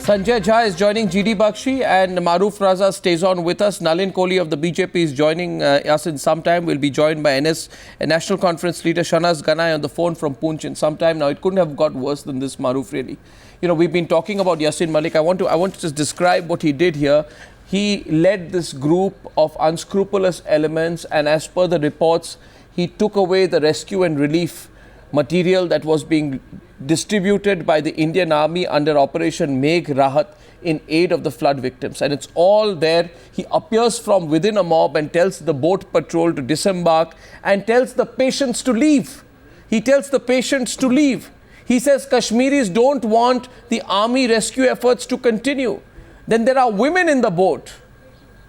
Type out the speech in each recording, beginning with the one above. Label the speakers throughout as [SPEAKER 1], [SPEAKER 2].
[SPEAKER 1] Sanjay Jha is joining GD Bakshi and Maruf Raza stays on with us. Nalin Kohli of the BJP is joining us in some time. We'll be joined by National Conference leader Shanaz Ganai on the phone from Poonch in some time. Now, it couldn't have got worse than this, Maruf, really. You know, we've been talking about Yasin Malik. I want to just describe what he did here. He led this group of unscrupulous elements, and as per the reports, he took away the rescue and relief material that was being distributed by the Indian Army under Operation Megh Rahat in aid of the flood victims. And it's all there. He appears from within a mob and tells the boat patrol to disembark and tells the patients to leave. He tells the patients to leave. He says Kashmiris don't want the army rescue efforts to continue. Then there are women in the boat,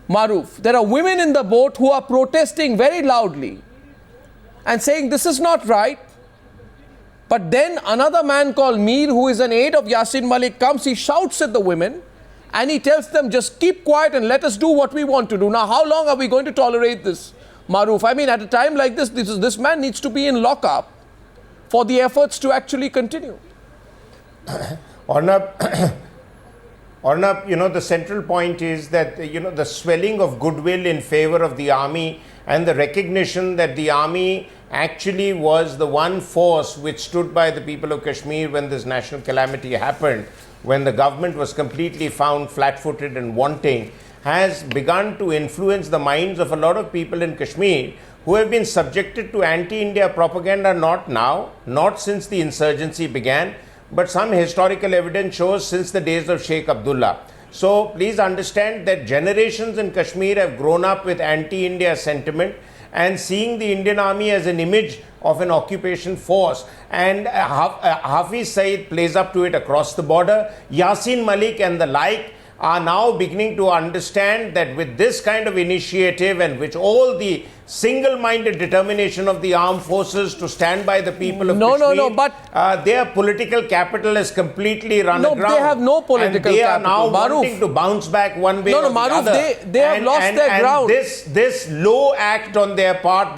[SPEAKER 1] Maruf. There are women in the boat who are protesting very loudly and saying this is not right. But then another man called Mir, who is an aide of Yasin Malik, comes, he shouts at the women and he tells them, just keep quiet and let us do what we want to do. Now, how long are we going to tolerate this, Maruf? I mean, at a time like this man needs to be in lockup for the efforts to actually continue.
[SPEAKER 2] Arnab, you know, the central point is that, you know, the swelling of goodwill in favor of the army and the recognition that the army actually was the one force which stood by the people of Kashmir when this national calamity happened, when the government was completely found flat-footed and wanting, has begun to influence the minds of a lot of people in Kashmir who have been subjected to anti-India propaganda, not now, not since the insurgency began, but some historical evidence shows since the days of Sheikh Abdullah. So please understand that generations in Kashmir have grown up with anti-India sentiment and seeing the Indian Army as an image of an occupation force. And Hafiz Saeed plays up to it across the border. Yasin Malik and the like are now beginning to understand that with this kind of initiative and with all the single-minded determination of the armed forces to stand by the people of Kashmir, but their political capital is completely run aground.
[SPEAKER 1] No, they have no political capital.
[SPEAKER 2] And they are now wanting to bounce back one way or the
[SPEAKER 1] Maruf,
[SPEAKER 2] other.
[SPEAKER 1] They have lost their ground.
[SPEAKER 2] This low act on their part,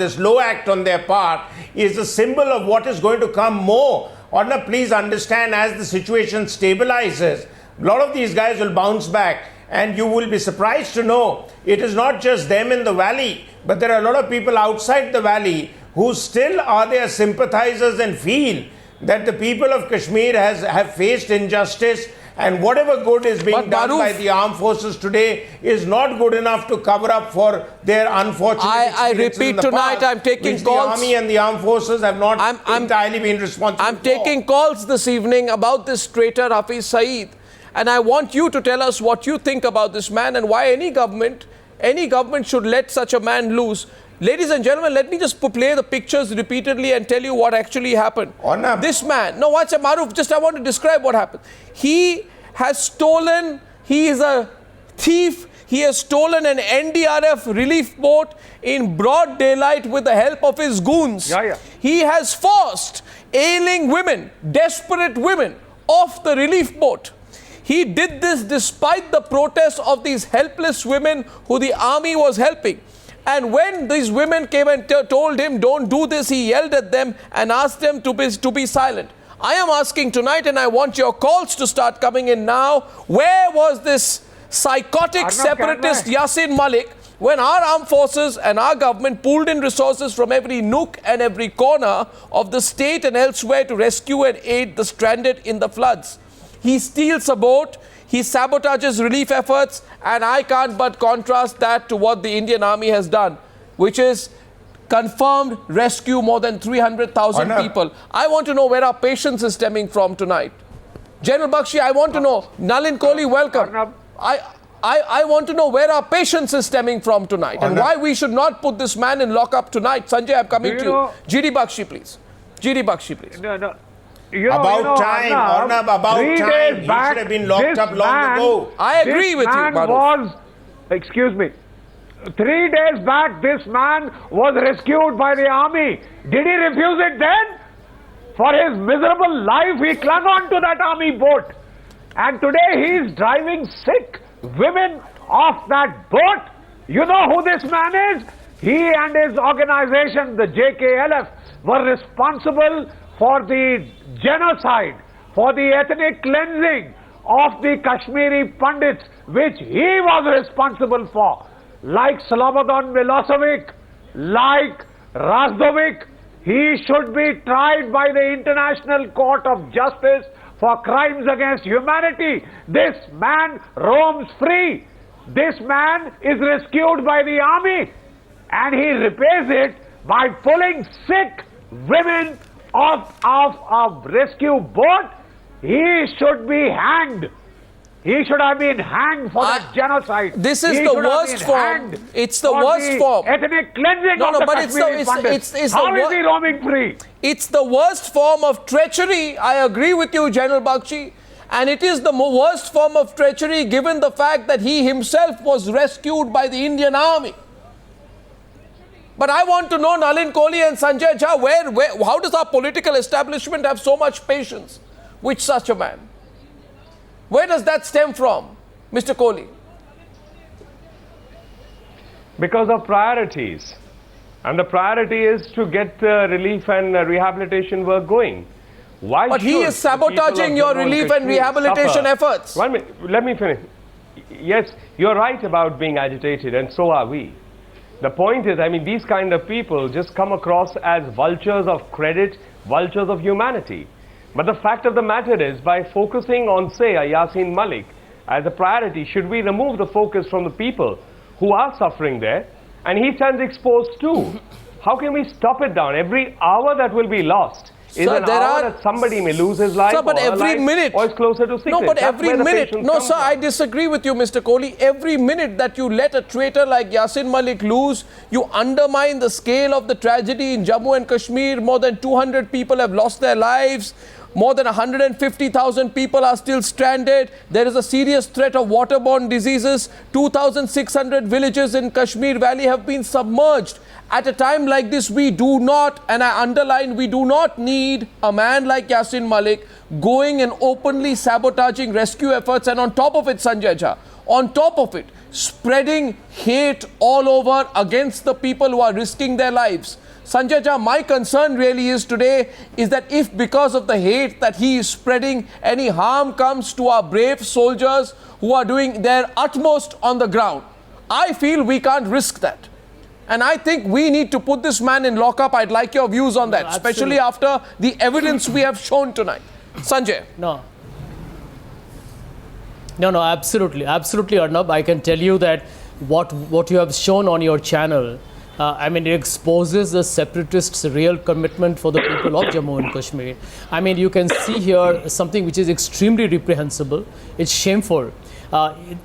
[SPEAKER 2] is a symbol of what is going to come more. Arnab, please understand, as the situation stabilizes, a lot of these guys will bounce back, and you will be surprised to know it is not just them in the valley, but there are a lot of people outside the valley who still are their sympathizers and feel that the people of Kashmir have faced injustice, and whatever good is being done by the armed forces today is not good enough to cover up for their unfortunate
[SPEAKER 1] I repeat tonight, I'm taking
[SPEAKER 2] which
[SPEAKER 1] calls.
[SPEAKER 2] The army and the armed forces have not entirely been responsible
[SPEAKER 1] I'm taking calls this evening about this traitor Hafiz Saeed. And I want you to tell us what you think about this man and why any government should let such a man loose. Ladies and gentlemen, let me just play the pictures repeatedly and tell you what actually happened. This man, no, watch Maruf, I want to describe what happened. He has stolen, he is a thief, he has stolen an NDRF relief boat in broad daylight with the help of his goons. He has forced ailing women, desperate women, off the relief boat. He did this despite the protests of these helpless women who the army was helping. And when these women came and told him, don't do this, he yelled at them and asked them to be silent. I am asking tonight, and I want your calls to start coming in now, where was this psychotic separatist Yasin Malik when our armed forces and our government pooled in resources from every nook and every corner of the state and elsewhere to rescue and aid the stranded in the floods? He steals a boat, he sabotages relief efforts, and I can't but contrast that to what the Indian Army has done, which is confirmed rescue more than 300,000 people. I want to know where our patience is stemming from tonight. General Bakshi, I want to know. Nalin Kohli, welcome. I want to know where our patience is stemming from tonight and why we should not put this man in lockup tonight. Sanjay, I'm coming to you. GD Bakshi, please. GD Bakshi, please.
[SPEAKER 2] Arnab, about time. He should have been locked up long ago.
[SPEAKER 1] I agree with you,
[SPEAKER 3] excuse me. 3 days back, this man was rescued by the army. Did he refuse it then? For his miserable life, he clung on to that army boat. And today he is driving sick women off that boat. You know who this man is? He and his organization, the JKLF, were responsible for the genocide, for the ethnic cleansing of the Kashmiri Pandits, which he was responsible for, like Slobodan Milosevic, like Razdovic, he should be tried by the International Court of Justice for crimes against humanity. This man roams free. This man is rescued by the army, and he repays it by pulling sick women off of a rescue boat. He should be hanged. He should have been hanged for that genocide.
[SPEAKER 1] This is the worst form. It's the worst form.
[SPEAKER 3] Ethnic cleansing of the Kashmiri Pandits. How is he roaming free?
[SPEAKER 1] It's the worst form of treachery. I agree with you, General Bakshi. And it is the worst form of treachery given the fact that he himself was rescued by the Indian army. But I want to know, Nalin Kohli and Sanjay Jha, how does our political establishment have so much patience with such a man? Where does that stem from, Mr. Kohli?
[SPEAKER 4] Because of priorities. And the priority is to get relief and rehabilitation work going. Why
[SPEAKER 1] but he is sabotaging your relief and rehabilitation efforts.
[SPEAKER 4] 1 minute, let me finish. Yes, you're right about being agitated, and so are we. The point is, I mean, these kind of people just come across as vultures of credit, vultures of humanity. But the fact of the matter is, by focusing on, say, a Yasin Malik as a priority, should we remove the focus from the people who are suffering there, and he stands exposed too? How can we stop it down? Every hour that will be lost is an hour that somebody may lose his life,
[SPEAKER 1] sir, but every minute,
[SPEAKER 4] or is closer to sickness.
[SPEAKER 1] No, but every minute, no, sir, I disagree with you, Mr. Kohli. Every minute that you let a traitor like Yasin Malik lose, you undermine the scale of the tragedy in Jammu and Kashmir. More than 200 people have lost their lives. More than 150,000 people are still stranded. There is a serious threat of waterborne diseases. 2,600 villages in Kashmir Valley have been submerged. At a time like this, we do not, and I underline, we do not need a man like Yasin Malik going and openly sabotaging rescue efforts, and on top of it, Sanjay Jha, on top of it, spreading hate all over against the people who are risking their lives. Sanjay Jha, my concern really is today is that if because of the hate that he is spreading, any harm comes to our brave soldiers who are doing their utmost on the ground, I feel we can't risk that. And I think we need to put this man in lockup. I'd like your views on that, especially after the evidence we have shown tonight. Sanjay.
[SPEAKER 5] No, absolutely, Arnab. I can tell you that what you have shown on your channel, I mean, it exposes the separatists' real commitment for the people of Jammu and Kashmir. I mean, you can see here something which is extremely reprehensible. It's shameful.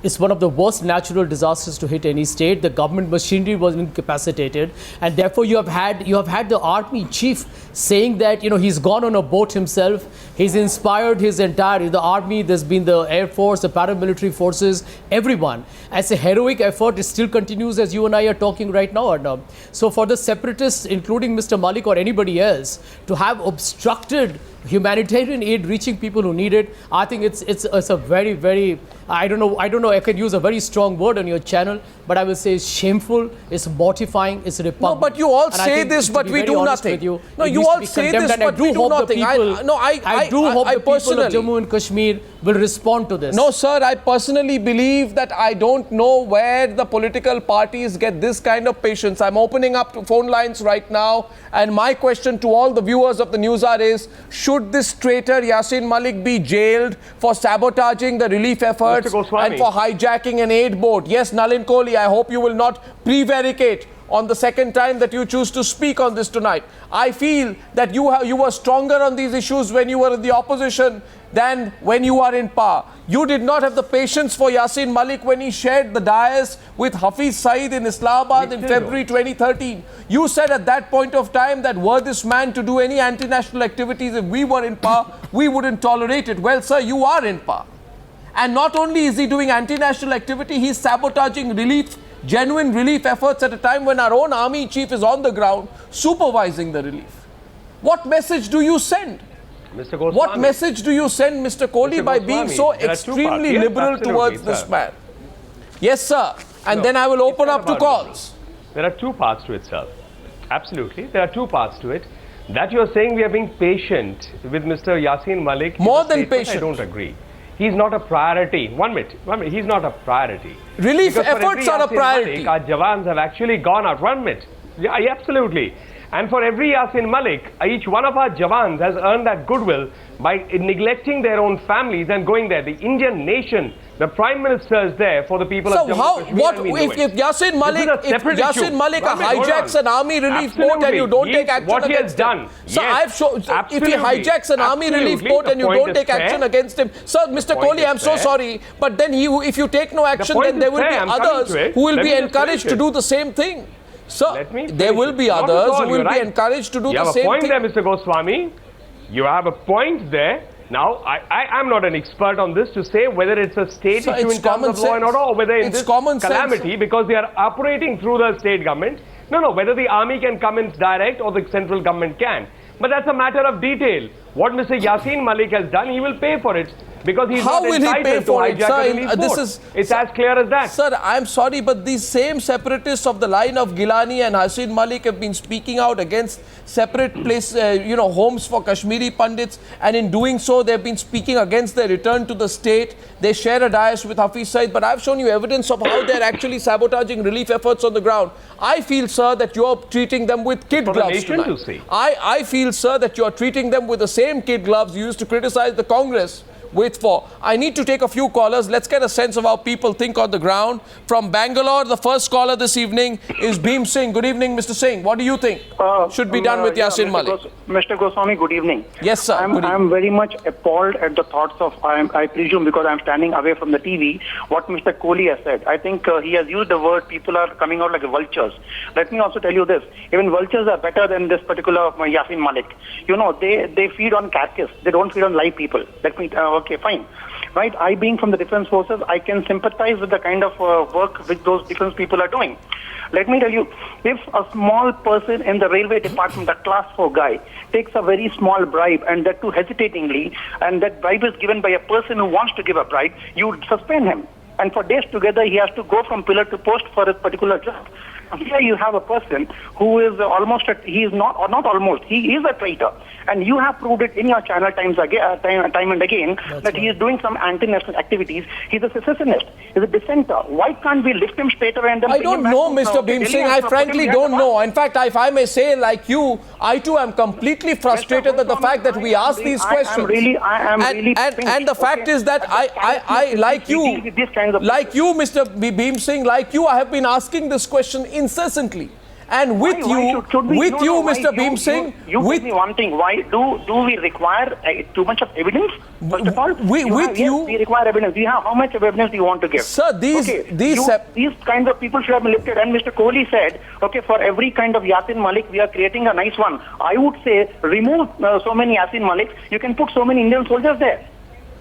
[SPEAKER 5] It's one of the worst natural disasters to hit any state. The government machinery was incapacitated, and therefore you have had the army chief saying that, you know, he's gone on a boat himself. He's inspired the army. There's been the air force, the paramilitary forces, everyone. As a heroic effort, it still continues as you and I are talking right now, Arnab. So for the separatists, including Mr. Malik or anybody else, to have obstructed humanitarian aid reaching people who need it, I think it's a very, very, I don't know, I can use a very strong word on your channel, but I will say it's shameful, it's mortifying, it's repugnant.
[SPEAKER 1] No, but you all say this, but we do nothing. No, you all say this, but we do nothing.
[SPEAKER 5] I do hope the people of Jammu and Kashmir will respond to this.
[SPEAKER 1] No, sir, I personally believe that I don't know where the political parties get this kind of patience. I'm opening up to phone lines right now, and my question to all the viewers of the Newshour is, should this traitor Yasin Malik be jailed for sabotaging the relief efforts and for hijacking an aid boat? Yes, Nalin Kohli, I hope you will not prevaricate on the second time that you choose to speak on this tonight. I feel that you were stronger on these issues when you were in the opposition than when you are in power. You did not have the patience for Yasin Malik when he shared the dais with Hafiz Saeed in Islamabad in February 2013. You said at that point of time that were this man to do any anti-national activities, if we were in power, we wouldn't tolerate it. Well, sir, you are in power. And not only is he doing anti-national activity, he's sabotaging genuine relief efforts at a time when our own army chief is on the ground supervising the relief. What message do you send?
[SPEAKER 4] Mr. Goswami.
[SPEAKER 1] What message do you send, Mr. Kohli, by being so extremely liberal towards this man? Yes, sir. And then I will open up to calls.
[SPEAKER 4] There are two parts to it, sir. Absolutely. There are two parts to it. That you are saying we are being patient with Mr. Yasin Malik.
[SPEAKER 1] More than patient.
[SPEAKER 4] I don't agree. he's not a priority. One minute, he's not a priority.
[SPEAKER 1] Relief
[SPEAKER 4] Because for
[SPEAKER 1] efforts
[SPEAKER 4] every
[SPEAKER 1] are a
[SPEAKER 4] Yasin
[SPEAKER 1] priority.
[SPEAKER 4] Malik, our Jawans have actually gone out. 1 minute. Yeah, absolutely. And for every Yasin Malik, each one of our Jawans has earned that goodwill by neglecting their own families and going there. The Indian nation, the Prime Minister is there for the people of
[SPEAKER 1] So
[SPEAKER 4] Jammu
[SPEAKER 1] how,
[SPEAKER 4] Kashmir.
[SPEAKER 1] what,
[SPEAKER 4] and we know
[SPEAKER 1] if
[SPEAKER 4] it.
[SPEAKER 1] Yasin Malik,
[SPEAKER 4] This is a
[SPEAKER 1] if
[SPEAKER 4] separate
[SPEAKER 1] Yasin
[SPEAKER 4] issue.
[SPEAKER 1] Malik
[SPEAKER 4] One minute, hold
[SPEAKER 1] hijacks
[SPEAKER 4] on.
[SPEAKER 1] an army relief boat and you
[SPEAKER 4] Absolutely.
[SPEAKER 1] don't take
[SPEAKER 4] He's-
[SPEAKER 1] action
[SPEAKER 4] what he has
[SPEAKER 1] against him.
[SPEAKER 4] done.
[SPEAKER 1] So
[SPEAKER 4] Yes.
[SPEAKER 1] I've shown, if he
[SPEAKER 4] Absolutely.
[SPEAKER 1] hijacks an army relief
[SPEAKER 4] Absolutely.
[SPEAKER 1] boat and you
[SPEAKER 4] The
[SPEAKER 1] don't
[SPEAKER 4] point
[SPEAKER 1] take
[SPEAKER 4] is
[SPEAKER 1] action
[SPEAKER 4] fair.
[SPEAKER 1] against him. Sir, Mr.
[SPEAKER 4] point
[SPEAKER 1] Kohli,
[SPEAKER 4] is
[SPEAKER 1] I'm so
[SPEAKER 4] fair.
[SPEAKER 1] sorry, but then if you take no action,
[SPEAKER 4] point
[SPEAKER 1] then there
[SPEAKER 4] is
[SPEAKER 1] will be
[SPEAKER 4] fair. I'm coming
[SPEAKER 1] others
[SPEAKER 4] to it.
[SPEAKER 1] who will
[SPEAKER 4] Let
[SPEAKER 1] be
[SPEAKER 4] me just
[SPEAKER 1] encouraged
[SPEAKER 4] finish
[SPEAKER 1] to
[SPEAKER 4] it.
[SPEAKER 1] do the same thing. Sir,
[SPEAKER 4] Let me
[SPEAKER 1] there will
[SPEAKER 4] finish
[SPEAKER 1] be
[SPEAKER 4] it. Not at
[SPEAKER 1] others
[SPEAKER 4] all,
[SPEAKER 1] who will
[SPEAKER 4] you're
[SPEAKER 1] be
[SPEAKER 4] right.
[SPEAKER 1] encouraged to do
[SPEAKER 4] You
[SPEAKER 1] the
[SPEAKER 4] have a
[SPEAKER 1] same
[SPEAKER 4] point
[SPEAKER 1] thing.
[SPEAKER 4] there, Mr. Goswami. You have a point there. Now, I'm not an expert on this to say whether it's a state
[SPEAKER 1] Sir,
[SPEAKER 4] issue
[SPEAKER 1] it's
[SPEAKER 4] in terms
[SPEAKER 1] common
[SPEAKER 4] of law and
[SPEAKER 1] sense.
[SPEAKER 4] order or whether in
[SPEAKER 1] It's
[SPEAKER 4] this
[SPEAKER 1] common sense.
[SPEAKER 4] calamity, because they are operating through the state government. No, whether the army can come in direct or the central government can. But that's a matter of detail. What Mr. Yasin Malik has done, he will pay for it. Because he's
[SPEAKER 1] How
[SPEAKER 4] not
[SPEAKER 1] will he
[SPEAKER 4] entitled
[SPEAKER 1] pay
[SPEAKER 4] to
[SPEAKER 1] for it,
[SPEAKER 4] hijack
[SPEAKER 1] sir?
[SPEAKER 4] a relief
[SPEAKER 1] This
[SPEAKER 4] boat.
[SPEAKER 1] is-
[SPEAKER 4] It's as clear as that.
[SPEAKER 1] Sir, I'm sorry, but these same separatists of the line of Gilani and Yasin Malik have been speaking out against separate homes for Kashmiri Pandits, and in doing so, they've been speaking against their return to the state. They share a dais with Hafiz Saeed, but I've shown you evidence of how they're actually sabotaging relief efforts on the ground. I feel, sir, that you're treating them with kid
[SPEAKER 4] For the
[SPEAKER 1] gloves
[SPEAKER 4] nation
[SPEAKER 1] tonight.
[SPEAKER 4] to see.
[SPEAKER 1] I feel, sir, that you're treating them with the same kid gloves you used to criticize the Congress with for. I need to take a few callers. Let's get a sense of how people think on the ground. From Bangalore, the first caller this evening is Bhim Singh. Good evening, Mr. Singh. What do you think should be done with Yasin Malik?
[SPEAKER 6] Mr. Goswami, good evening.
[SPEAKER 1] Yes, sir. Good evening.
[SPEAKER 6] I'm very much appalled at the thoughts of, I presume because I'm standing away from the TV, what Mr. Kohli has said. I think he has used the word, people are coming out like vultures. Let me also tell you this, even vultures are better than this particular Yasin Malik. You know, they feed on carcass, they don't feed on live people. Let me, okay, fine. Right, I being from the defense forces, I can sympathize with the kind of work which those defense people are doing. Let me tell you, if a small person in the railway department, a class 4 guy, takes a very small bribe, and that too hesitatingly, and that bribe is given by a person who wants to give a bribe, you would suspend him. And for days together, he has to go from pillar to post for a particular job. Here you have a person who is he is a traitor. And you have proved it in your channel time and again that he is doing some anti-national activities. He's a secessionist. He's a dissenter. Why can't we lift him straight away and then
[SPEAKER 1] I don't know, Mr. Bhim Singh. I frankly don't know. In fact, if I may say, like you, I too am completely frustrated at the fact that we ask these questions. And the fact is that I like you, Mr. Bhim Singh, like you, I have been asking this question incessantly. And with Mr. Bhim Singh,
[SPEAKER 6] you tell me one thing. Why do we require too much of evidence? First of all, we require evidence. How much evidence do you want to give?
[SPEAKER 1] Sir, these
[SPEAKER 6] kinds of people should have been lifted. And Mr. Kohli said, okay, for every kind of Yasin Malik, we are creating a nice one. I would say, remove so many Yasin Maliks. You can put so many Indian soldiers there.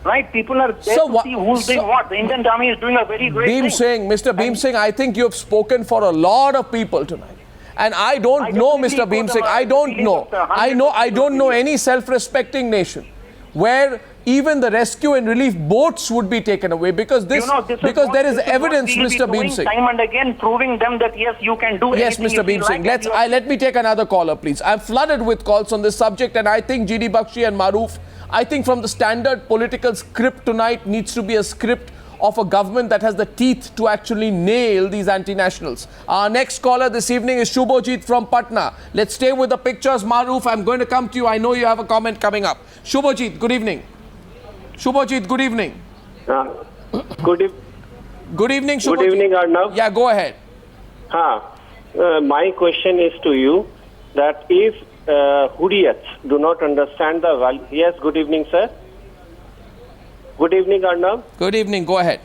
[SPEAKER 6] Right, people are there to see who's doing what. The Indian army is doing a very great thing.
[SPEAKER 1] Mr. Bhim Singh, I think you have spoken for a lot of people tonight. And I don't know, Mr. Bhim Singh, I don't know. I don't know any self-respecting nation where even the rescue and relief boats would be taken away because there is evidence, Mr. Bhim Singh.
[SPEAKER 6] Time and again proving them that yes, you can do
[SPEAKER 1] yes, Mr. Bhim Singh. Let me take another caller, please. I'm flooded with calls on this subject, and I think GD Bakshi and Maroof, I think from the standard political script tonight needs to be a script of a government that has the teeth to actually nail these anti-nationals. Our next caller this evening is Shubhojit from Patna. Let's stay with the pictures. Maroof, I'm going to come to you. I know you have a comment coming up. Shubhojit, good evening. Shubhojit, good evening.
[SPEAKER 7] Good
[SPEAKER 1] evening, Shubhojit.
[SPEAKER 7] Good evening, Arnav.
[SPEAKER 1] Yeah, go ahead.
[SPEAKER 7] My question is to you that if Hurriyats do not understand the value... Yes, good evening, sir. Good evening, Arnav.
[SPEAKER 1] Good evening. Go ahead.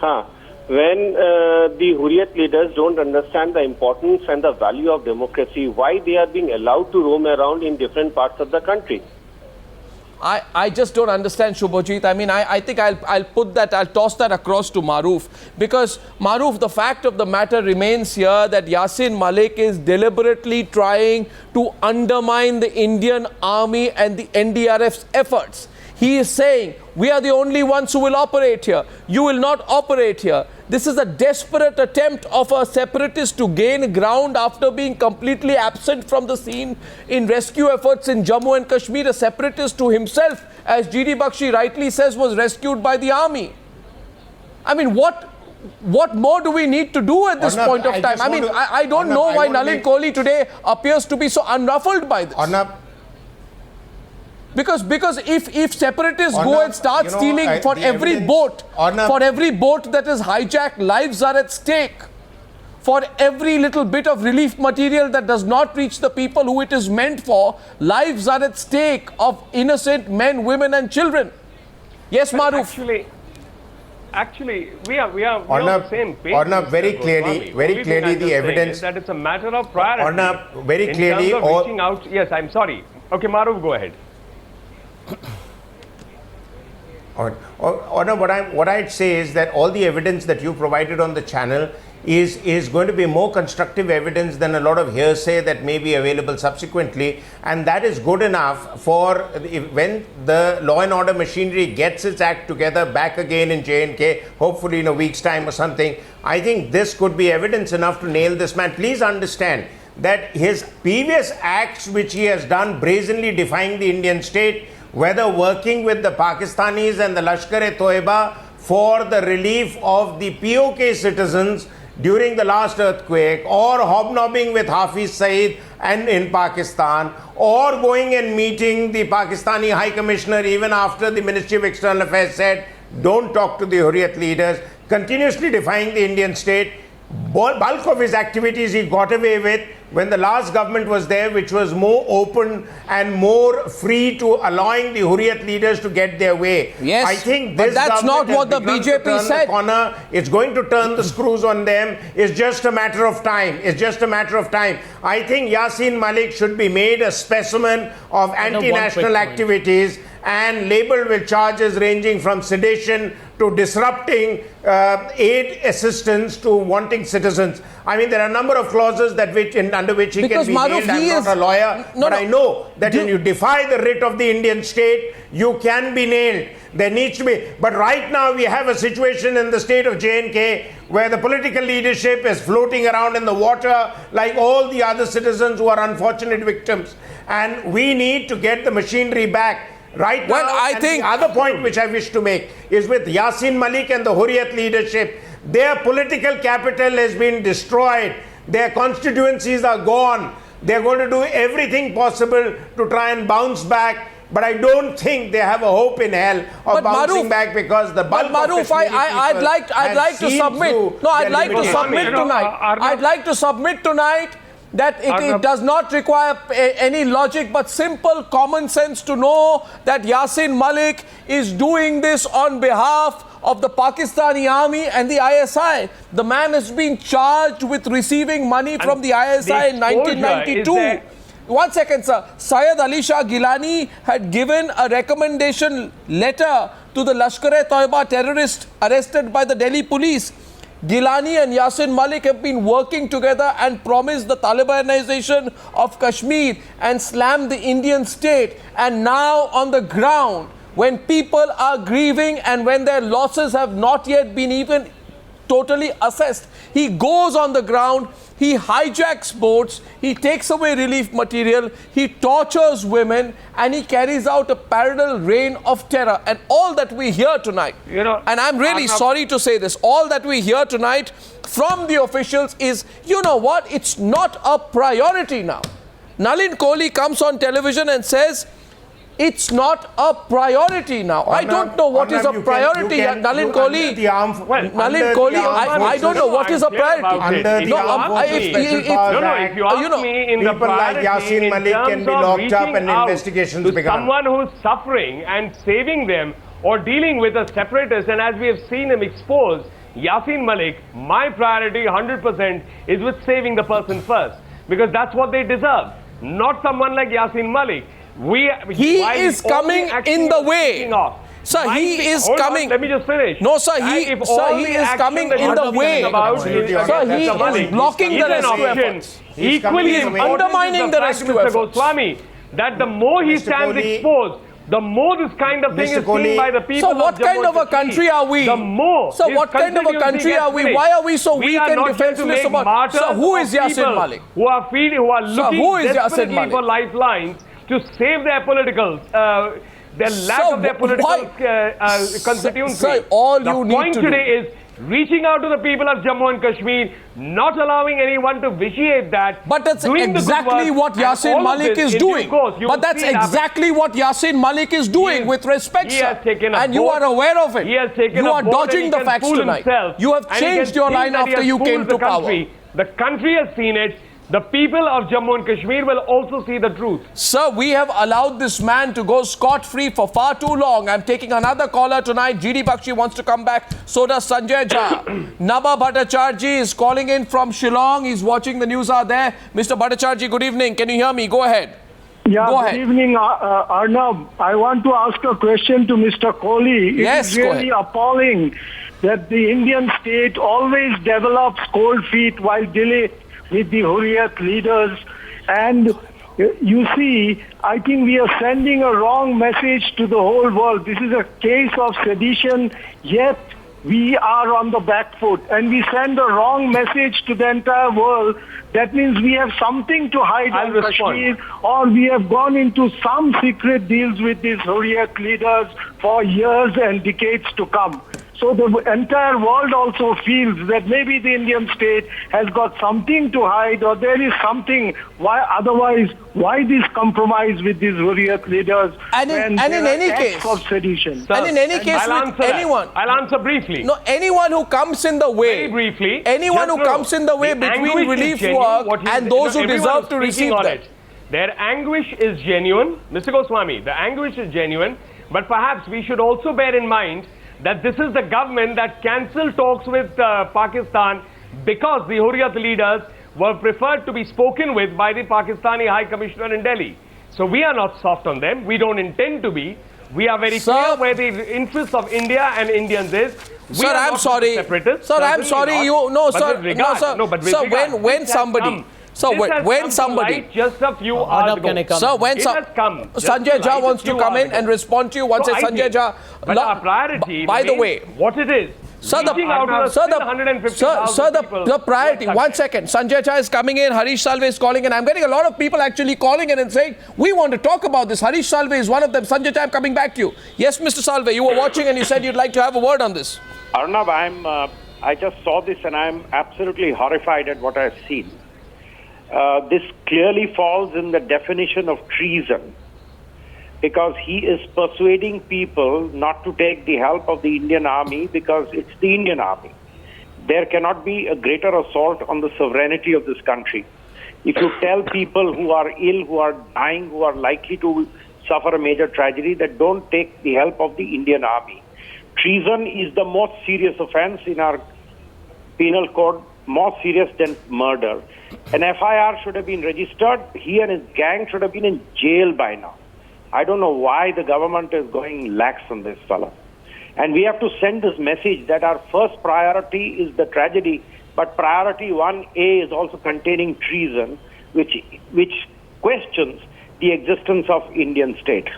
[SPEAKER 7] When the Hurriyat leaders don't understand the importance and the value of democracy, why they are being allowed to roam around in different parts of the country?
[SPEAKER 1] I just don't understand, Shubhojit. I mean, I think I'll toss that across to Maroof. Because, Maroof, the fact of the matter remains here that Yasin Malik is deliberately trying to undermine the Indian Army and the NDRF's efforts. He is saying, we are the only ones who will operate here. You will not operate here. This is a desperate attempt of a separatist to gain ground after being completely absent from the scene in rescue efforts in Jammu and Kashmir. A separatist who himself, as G.D. Bakshi rightly says, was rescued by the army. I mean, what more do we need to do at this point of time? I don't know why Nalin Kohli today appears to be so unruffled by this. Because if separatists go and start stealing for every boat that is hijacked, lives are at stake. For every little bit of relief material that does not reach the people who it is meant for, lives are at stake of innocent men, women and children. Yes, Maruf.
[SPEAKER 4] Actually, we are on the same page.
[SPEAKER 2] Very clearly, the evidence
[SPEAKER 4] is that it's a matter of priority.
[SPEAKER 2] Very clearly,
[SPEAKER 4] in terms of reaching out. Yes, I'm sorry. Okay, Maruf, go ahead.
[SPEAKER 2] What I'd say is that all the evidence that you provided on the channel is going to be more constructive evidence than a lot of hearsay that may be available subsequently, and that is good enough for when the law and order machinery gets its act together back again in J&K, hopefully in a week's time or something. I think this could be evidence enough to nail this man. Please understand that his previous acts which he has done brazenly defying the Indian state, whether working with the Pakistanis and the Lashkar-e-Toiba for the relief of the POK citizens during the last earthquake, or hobnobbing with Hafiz Saeed and in Pakistan, or going and meeting the Pakistani High Commissioner even after the Ministry of External Affairs said, don't talk to the Hurriyat leaders, continuously defying the Indian state. Bulk of his activities he got away with when the last government was there, which was more open and more free to allowing the Hurriyat leaders to get their way.
[SPEAKER 1] Yes,
[SPEAKER 2] I think this
[SPEAKER 1] but that's not what the BJP said.
[SPEAKER 2] It's going to turn the screws on them. It's just a matter of time. I think Yasin Malik should be made a specimen of anti-national activities and labeled with charges ranging from sedition to disrupting aid assistance to wanting citizens. I mean, there are a number of clauses under which he can be nailed. I'm not a lawyer, but I know that when you defy the writ of the Indian state, you can be nailed. There needs to be. But right now we have a situation in the state of J&K where the political leadership is floating around in the water like all the other citizens who are unfortunate victims. And we need to get the machinery back. Right now,
[SPEAKER 1] I think
[SPEAKER 2] the other point which I wish to make is with Yasin Malik and the Hurriyat leadership, their political capital has been destroyed. Their constituencies are gone. They're going to do everything possible to try and bounce back. But I don't think they have a hope in hell of bouncing back, because the bulk of Kashmiri
[SPEAKER 1] I'd like to submit. No, I'd like to submit tonight. I'd like to submit tonight that it does not require any logic but simple common sense to know that Yasin Malik is doing this on behalf of the Pakistani army and the ISI. The man has been charged with receiving money from the ISI in 1992. One second, sir. Syed Ali Shah Gilani had given a recommendation letter to the Lashkar-e-Toiba terrorist arrested by the Delhi police. Gilani and Yasin Malik have been working together and promised the Talibanization of Kashmir and slammed the Indian state. And now on the ground, when people are grieving and when their losses have not yet been even totally assessed, he goes on the ground, he hijacks boats, he takes away relief material, he tortures women, and he carries out a parallel reign of terror. And all that we hear tonight, and I'm really sorry to say this, all that we hear tonight from the officials is, you know what, it's not a priority now. Nalin Kohli comes on television and says, it's not a priority now. I don't know what is a priority, Nalin Kohli. Nalin Kohli, I don't know what is a priority.
[SPEAKER 4] If you ask me, in the priority, like Yasin Malik can be locked up and investigations begun. Someone who's suffering and saving them, or dealing with a separatist, and as we have seen him exposed, Yasin Malik, my priority 100% is with saving the person first, because that's what they deserve, not someone like Yasin Malik.
[SPEAKER 1] He is coming in the way. Sir, he is coming.
[SPEAKER 4] Let me just finish.
[SPEAKER 1] No, sir, he is coming in the way. Sir, he is blocking the rescue efforts.
[SPEAKER 4] Equally
[SPEAKER 1] undermining the rescue efforts.
[SPEAKER 4] Goswami, that the more he stands exposed, the more this kind of thing
[SPEAKER 2] Mr.
[SPEAKER 4] is
[SPEAKER 2] Kohli,
[SPEAKER 4] seen by the people
[SPEAKER 1] So what
[SPEAKER 4] of Jammu
[SPEAKER 1] kind of a
[SPEAKER 4] and Kashmir,
[SPEAKER 1] country are we?
[SPEAKER 4] the more
[SPEAKER 1] So
[SPEAKER 4] this
[SPEAKER 1] what kind of a
[SPEAKER 4] constituency
[SPEAKER 1] country
[SPEAKER 4] gets
[SPEAKER 1] are we?
[SPEAKER 4] finished.
[SPEAKER 1] Why are we so
[SPEAKER 4] We
[SPEAKER 1] weak
[SPEAKER 4] are
[SPEAKER 1] and
[SPEAKER 4] not here to
[SPEAKER 1] defenseless
[SPEAKER 4] make
[SPEAKER 1] about?
[SPEAKER 4] martyrs
[SPEAKER 1] So who is
[SPEAKER 4] of
[SPEAKER 1] Yasin
[SPEAKER 4] people
[SPEAKER 1] Malik?
[SPEAKER 4] Who are looking
[SPEAKER 1] who is Yasin
[SPEAKER 4] desperately
[SPEAKER 1] Malik?
[SPEAKER 4] for lifelines to save their political, their lack
[SPEAKER 1] So
[SPEAKER 4] of their political
[SPEAKER 1] why-
[SPEAKER 4] constituency.
[SPEAKER 1] Sir, all
[SPEAKER 4] the
[SPEAKER 1] you need
[SPEAKER 4] point
[SPEAKER 1] to do-
[SPEAKER 4] today is reaching out to the people of Jammu and Kashmir, not allowing anyone to vitiate that.
[SPEAKER 1] But that's
[SPEAKER 4] doing the good
[SPEAKER 1] exactly
[SPEAKER 4] work,
[SPEAKER 1] what
[SPEAKER 4] and
[SPEAKER 1] Yasin
[SPEAKER 4] all of
[SPEAKER 1] Malik
[SPEAKER 4] this
[SPEAKER 1] is
[SPEAKER 4] in due
[SPEAKER 1] doing.
[SPEAKER 4] course, you
[SPEAKER 1] But
[SPEAKER 4] will
[SPEAKER 1] that's
[SPEAKER 4] see it happen.
[SPEAKER 1] exactly what Yasin Malik is doing,
[SPEAKER 4] He
[SPEAKER 1] with respect,
[SPEAKER 4] he
[SPEAKER 1] sir.
[SPEAKER 4] has taken a
[SPEAKER 1] And you
[SPEAKER 4] vote.
[SPEAKER 1] are aware of it.
[SPEAKER 4] He has taken
[SPEAKER 1] you
[SPEAKER 4] a
[SPEAKER 1] are
[SPEAKER 4] vote and
[SPEAKER 1] dodging
[SPEAKER 4] he
[SPEAKER 1] the
[SPEAKER 4] can
[SPEAKER 1] facts
[SPEAKER 4] fool
[SPEAKER 1] tonight.
[SPEAKER 4] himself,
[SPEAKER 1] You have
[SPEAKER 4] and he
[SPEAKER 1] changed
[SPEAKER 4] can
[SPEAKER 1] your
[SPEAKER 4] think
[SPEAKER 1] line
[SPEAKER 4] that he
[SPEAKER 1] after
[SPEAKER 4] has
[SPEAKER 1] you
[SPEAKER 4] fooled
[SPEAKER 1] came
[SPEAKER 4] the
[SPEAKER 1] to power.
[SPEAKER 4] country. The country has seen it. The people of Jammu and Kashmir will also see the truth.
[SPEAKER 1] Sir, we have allowed this man to go scot-free for far too long. I'm taking another caller tonight. GD Bakshi wants to come back. So does Sanjay Jha. Naba Bhattacharjee is calling in from Shillong. He's watching the news out there. Mr. Bhattacharjee, good evening. Can you hear me? Go ahead.
[SPEAKER 8] Yeah,
[SPEAKER 1] Go
[SPEAKER 8] good
[SPEAKER 1] ahead.
[SPEAKER 8] evening, Arnab. I want to ask a question to Mr. Kohli.
[SPEAKER 1] Yes,
[SPEAKER 8] it is
[SPEAKER 1] go
[SPEAKER 8] really
[SPEAKER 1] ahead.
[SPEAKER 8] appalling that the Indian state always develops cold feet while dealing with the Hurriyat leaders. And you see, I think we are sending a wrong message to the whole world. This is a case of sedition, yet we are on the back foot. And we send a wrong message to the entire world. That means we have something to hide
[SPEAKER 4] I'll
[SPEAKER 8] in
[SPEAKER 4] respond.
[SPEAKER 8] Kashmir, or we have gone into some secret deals with these Hurriyat leaders for years and decades to come. So the entire world also feels that maybe the Indian state has got something to hide, or there is something. Why this compromise with these Hurriyat leaders?
[SPEAKER 1] And in
[SPEAKER 8] when there are
[SPEAKER 1] any
[SPEAKER 8] acts
[SPEAKER 1] case-
[SPEAKER 8] of sedition.
[SPEAKER 1] And in any case,
[SPEAKER 4] I'll
[SPEAKER 1] with
[SPEAKER 4] answer that.
[SPEAKER 1] anyone.
[SPEAKER 4] I'll answer briefly.
[SPEAKER 1] No, anyone who comes in the way.
[SPEAKER 4] Very briefly.
[SPEAKER 1] Anyone who comes in the way between
[SPEAKER 4] anguish is
[SPEAKER 1] relief
[SPEAKER 4] genuine,
[SPEAKER 1] work
[SPEAKER 4] what he-
[SPEAKER 1] and those who
[SPEAKER 4] everyone
[SPEAKER 1] deserve
[SPEAKER 4] is
[SPEAKER 1] to
[SPEAKER 4] speaking
[SPEAKER 1] receive
[SPEAKER 4] on
[SPEAKER 1] that.
[SPEAKER 4] it. Their anguish is genuine. Mr. Goswami, the anguish is genuine. But perhaps we should also bear in mind that this is the government that cancelled talks with Pakistan because the Hurriyat leaders were preferred to be spoken with by the Pakistani High Commissioner in Delhi. So we are not soft on them. We don't intend to be. We are very
[SPEAKER 1] Sir-
[SPEAKER 4] clear where the interest of India and Indians is. We
[SPEAKER 1] Sir,
[SPEAKER 4] are
[SPEAKER 1] I'm
[SPEAKER 4] not
[SPEAKER 1] sorry.
[SPEAKER 4] separatists,
[SPEAKER 1] Sir, I'm
[SPEAKER 4] certainly
[SPEAKER 1] sorry.
[SPEAKER 4] not.
[SPEAKER 1] You no,
[SPEAKER 4] But
[SPEAKER 1] sir.
[SPEAKER 4] with regard-
[SPEAKER 1] No, sir.
[SPEAKER 4] No, but with
[SPEAKER 1] Sir,
[SPEAKER 4] regard,
[SPEAKER 1] when
[SPEAKER 4] this has
[SPEAKER 1] somebody.
[SPEAKER 4] come.
[SPEAKER 1] So
[SPEAKER 4] This has
[SPEAKER 1] when
[SPEAKER 4] come to
[SPEAKER 1] somebody.
[SPEAKER 4] light just a few
[SPEAKER 5] Arnab,
[SPEAKER 4] hours ago.
[SPEAKER 5] can I come?
[SPEAKER 1] Sir, when
[SPEAKER 4] It has come. just
[SPEAKER 1] Sanjay
[SPEAKER 4] to
[SPEAKER 1] Jha
[SPEAKER 4] light
[SPEAKER 1] wants
[SPEAKER 4] a
[SPEAKER 1] to
[SPEAKER 4] few
[SPEAKER 1] come
[SPEAKER 4] hours
[SPEAKER 1] in and
[SPEAKER 4] ago.
[SPEAKER 1] respond to you. Once
[SPEAKER 4] So
[SPEAKER 1] Sanjay
[SPEAKER 4] I think-
[SPEAKER 1] Jha.
[SPEAKER 4] But our priority
[SPEAKER 1] By the way,
[SPEAKER 4] remains what it is.
[SPEAKER 1] Sir, the,
[SPEAKER 4] Reaching out to the
[SPEAKER 1] sir,
[SPEAKER 4] still
[SPEAKER 1] the,
[SPEAKER 4] 150,000
[SPEAKER 1] sir,
[SPEAKER 4] people
[SPEAKER 1] the priority.
[SPEAKER 4] who are
[SPEAKER 1] One
[SPEAKER 4] touched.
[SPEAKER 1] second. Sanjay Jha is coming in. Harish Salve is calling in. I'm getting a lot of people actually calling in and saying, we want to talk about this. Harish Salve is one of them. Sanjay Jha, I'm coming back to you. Yes, Mr. Salve, you were watching and you said you'd like to have a word on this.
[SPEAKER 9] Arnab, I just saw this and I'm absolutely horrified at what I've seen. This clearly falls in the definition of treason, because he is persuading people not to take the help of the Indian army because it's the Indian army. There cannot be a greater assault on the sovereignty of this country. If you tell people who are ill, who are dying, who are likely to suffer a major tragedy, that don't take the help of the Indian army. Treason is the most serious offense in our penal code, more serious than murder. An FIR should have been registered. He and his gang should have been in jail by now. I don't know why the government is going lax on this fella. And we have to send this message that our first priority is the tragedy, but priority 1A is also containing treason, which questions the existence of Indian state.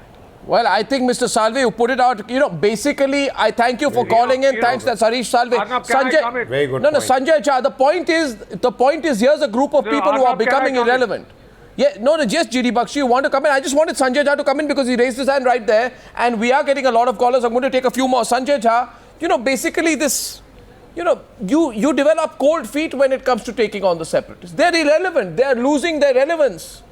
[SPEAKER 1] Well, I think, Mr. Salve, you put it out. You know, basically, I thank you for calling in. Thanks, that's Harish Salve.
[SPEAKER 3] Arnab, can I comment?
[SPEAKER 2] Very good
[SPEAKER 1] No,
[SPEAKER 2] point.
[SPEAKER 1] Sanjay Jha, the point is here's a group of
[SPEAKER 3] No,
[SPEAKER 1] people who are
[SPEAKER 3] Arnab, can I
[SPEAKER 1] becoming
[SPEAKER 3] comment?
[SPEAKER 1] irrelevant. Yeah, no, just GD Bakshi, you want to come in? I just wanted Sanjay Jha to come in because he raised his hand right there, and we are getting a lot of callers. I'm going to take a few more. Sanjay Jha, you know, basically this, you know, you develop cold feet when it comes to taking on the separatists. They're irrelevant. They're losing their relevance.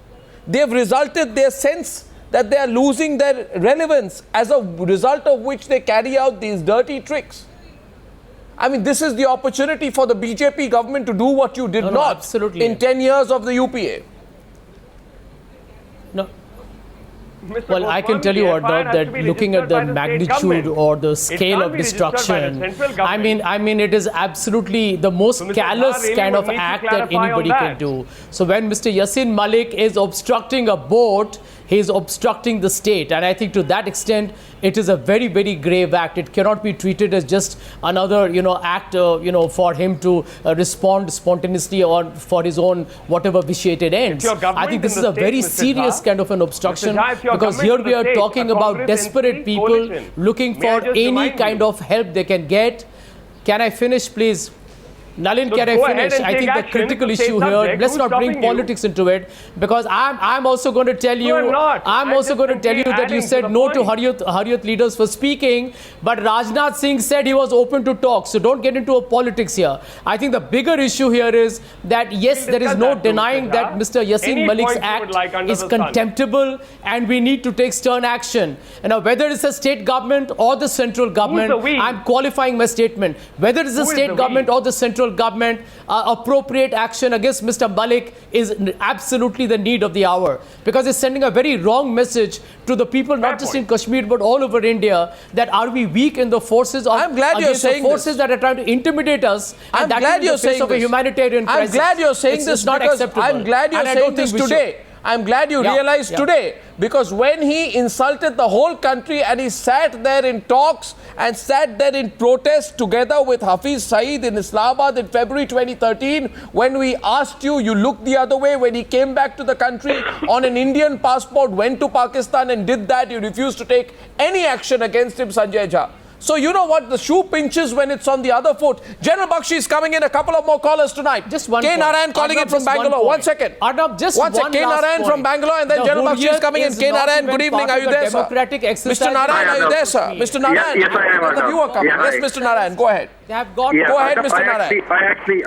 [SPEAKER 1] They've resulted their sense that they are losing their relevance, as a result of which they carry out these dirty tricks. I mean, this is the opportunity for the BJP government to do what you did
[SPEAKER 5] No,
[SPEAKER 1] not
[SPEAKER 5] absolutely.
[SPEAKER 1] in 10 years of the UPA.
[SPEAKER 5] No.
[SPEAKER 4] Mr.
[SPEAKER 5] Well, I can
[SPEAKER 4] Goswami,
[SPEAKER 5] tell you,
[SPEAKER 4] the FIR
[SPEAKER 5] Arnab,
[SPEAKER 4] has to
[SPEAKER 5] that
[SPEAKER 4] be
[SPEAKER 5] looking at
[SPEAKER 4] registered
[SPEAKER 5] the
[SPEAKER 4] by state
[SPEAKER 5] magnitude
[SPEAKER 4] government.
[SPEAKER 5] or the
[SPEAKER 4] It
[SPEAKER 5] scale
[SPEAKER 4] can't
[SPEAKER 5] of
[SPEAKER 4] be registered by the
[SPEAKER 5] destruction,
[SPEAKER 4] central government.
[SPEAKER 5] I mean, it is absolutely the most
[SPEAKER 4] So Mr.
[SPEAKER 5] callous
[SPEAKER 4] Jha really
[SPEAKER 5] kind
[SPEAKER 4] would
[SPEAKER 5] of
[SPEAKER 4] need to
[SPEAKER 5] act that
[SPEAKER 4] clarify on
[SPEAKER 5] anybody
[SPEAKER 4] that.
[SPEAKER 5] can do. So when Mr. Yasin Malik is obstructing a boat, he is obstructing the state. And I think to that extent, it is a very, very grave act. It cannot be treated as just another, act, for him to respond spontaneously or for his own whatever vitiated ends. I think this is a very serious kind of an obstruction, because here we are talking about desperate people looking for any kind of help they can get. Can I finish, please? Nalin, can I finish? I think the critical issue here, let's not bring politics into it, because I'm also going to tell you, that you said no to Hurriyat leaders for speaking, but Rajnath Singh said he was open to talk. So don't get into a politics here. I think the bigger issue here is that, yes, there is no denying that Mr. Yasin Malik's act is contemptible, and we need to take stern action. Whether it's the state government or the central government, I'm qualifying my statement. Whether it's the state government or the central government, appropriate action against Mr. Malik is absolutely the need of the hour, because it's sending a very wrong message to the people, not just in Kashmir but all over India, that are we weak in the forces of the forces that are trying to intimidate us.
[SPEAKER 1] I'm glad you're saying this.
[SPEAKER 5] A humanitarian crisis.
[SPEAKER 1] I'm glad you're saying this,
[SPEAKER 5] not acceptable.
[SPEAKER 1] I'm glad you're saying this today. I'm glad you realized today, because when he insulted the whole country and he sat there in talks and sat there in protest together with Hafiz Saeed in Islamabad in February 2013, when we asked you, you looked the other way. When he came back to the country on an Indian passport, went to Pakistan and did that, you refused to take any action against him, Sanjay Jha. So you know what? The shoe pinches when it's on the other foot. General Bakshi is coming in. A couple of more callers tonight.
[SPEAKER 5] Just one
[SPEAKER 1] K. Narayan calling in from Bangalore. 1 second.
[SPEAKER 5] Arnab, just one second.
[SPEAKER 1] K. Narayan from Bangalore, and then General Bakshi is coming in. K. Narayan, good evening. Are you there, sir? Mr. Narayan, are you there, sir? Mr. Narayan.
[SPEAKER 10] Yes, I am.
[SPEAKER 1] The viewer coming. Yes, Mr. Narayan, go ahead.
[SPEAKER 5] They have got.
[SPEAKER 1] Go ahead, Mr. Narayan.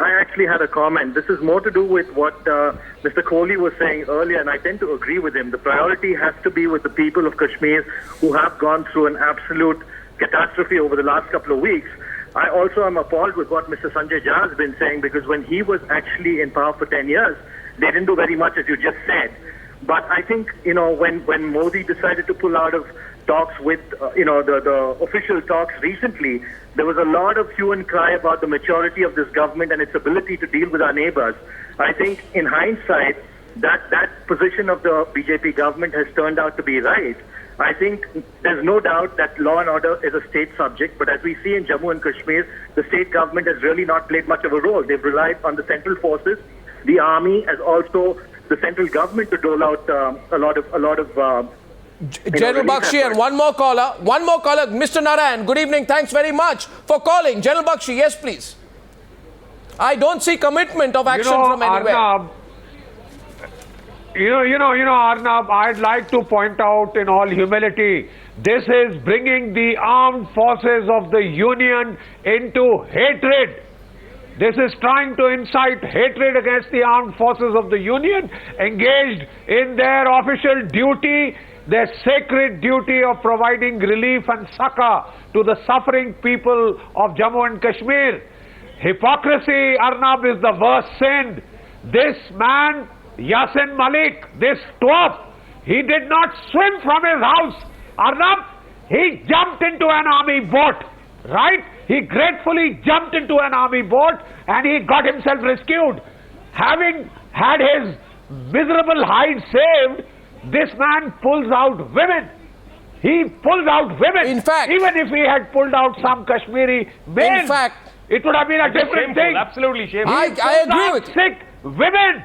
[SPEAKER 10] I actually had a comment. This is more to do with what Mr. Kohli was saying earlier, and I tend to agree with him. The priority has to be with the people of Kashmir who have gone through an absolute catastrophe over the last couple of weeks. I also am appalled with what Mr. Sanjay Jha has been saying, because when he was actually in power for 10 years, they didn't do very much, as you just said. But I think, when Modi decided to pull out of talks with, the official talks recently, there was a lot of hue and cry about the maturity of this government and its ability to deal with our neighbors. I think, in hindsight, that position of the BJP government has turned out to be right. I think there's no doubt that law and order is a state subject, but as we see in Jammu and Kashmir, the state government has really not played much of a role. They've relied on the central forces, the army, as also the central government to dole out a lot of
[SPEAKER 1] General Bakshi, and one more caller, Mr. Narayan, good evening, thanks very much for calling. General Bakshi, yes please. I don't see commitment of action from anywhere.
[SPEAKER 3] Arnab, Arnab, I'd like to point out in all humility, this is bringing the armed forces of the Union into hatred. This is trying to incite hatred against the armed forces of the Union, engaged in their official duty, their sacred duty of providing relief and succor to the suffering people of Jammu and Kashmir. Hypocrisy, Arnab, is the worst sin. This man, Yasin Malik, this twat, he did not swim from his house. Arnab, he jumped into an army boat, right? He gratefully jumped into an army boat and he got himself rescued. Having had his miserable hide saved, this man pulls out women. He pulls out women.
[SPEAKER 1] In fact,
[SPEAKER 3] even if he had pulled out some Kashmiri men,
[SPEAKER 1] in fact,
[SPEAKER 3] it would have been a different thing.
[SPEAKER 4] Absolutely shameful.
[SPEAKER 1] I agree with you.
[SPEAKER 3] Sick women.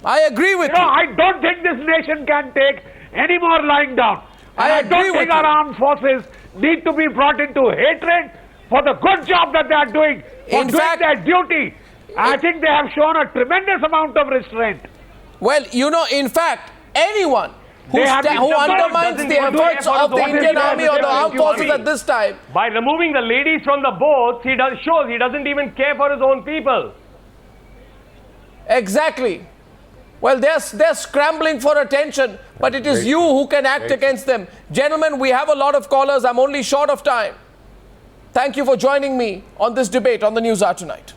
[SPEAKER 1] I agree with you.
[SPEAKER 3] I don't think this nation can take any more lying down. I don't think our armed forces need to be brought into hatred for the good job that they are doing, for doing their duty. I think they have shown a tremendous amount of restraint.
[SPEAKER 1] Well, in fact, anyone who undermines the efforts of the Indian Army or the armed forces at this time.
[SPEAKER 4] By removing the ladies from the boats, he doesn't even care for his own people.
[SPEAKER 1] Exactly. Well, they're scrambling for attention, but it is you who can act against them. Gentlemen, we have a lot of callers. I'm only short of time. Thank you for joining me on this debate on the Newshour tonight.